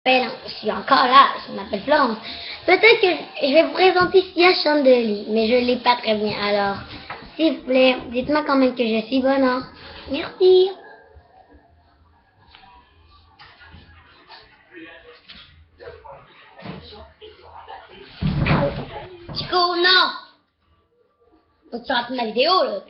Je suis encore là, je m'appelle Florence. Peut-être que je vais vous présenter Sia Chandeli, mais je ne l'ai pas très bien. Alors, s'il vous plaît, dites-moi quand même que je suis bonne. Hein? Merci. Chico, non! Faut que tu rates ma vidéo, là.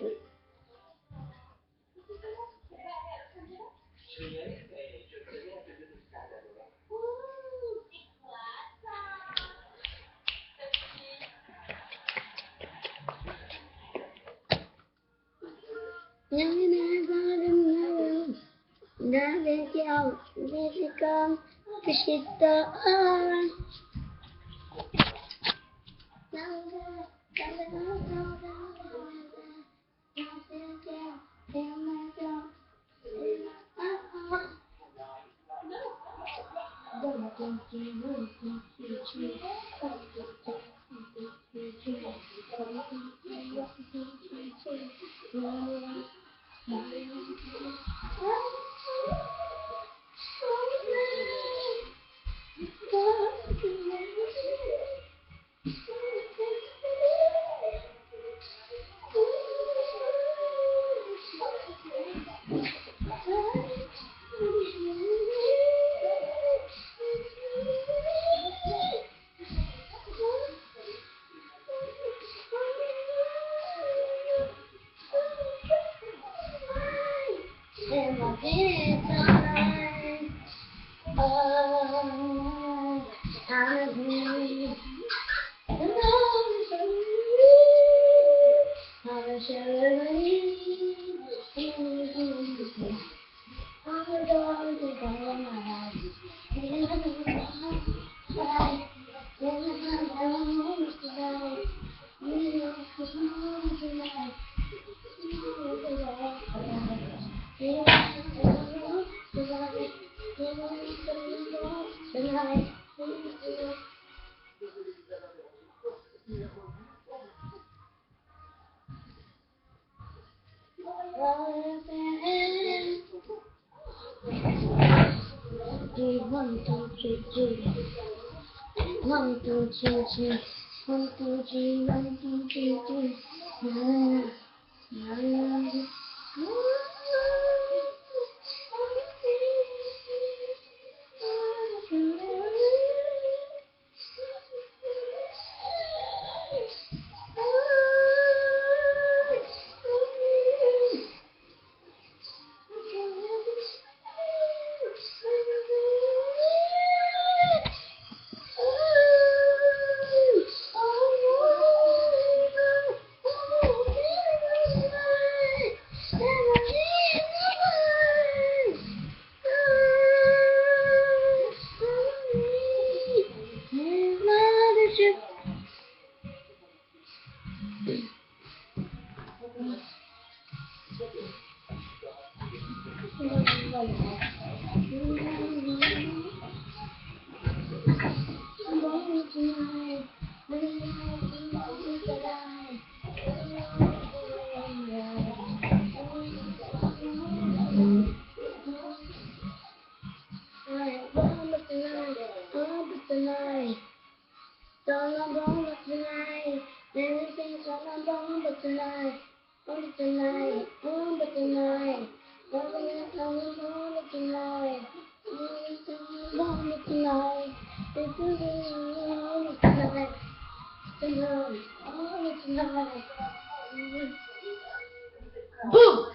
Boom!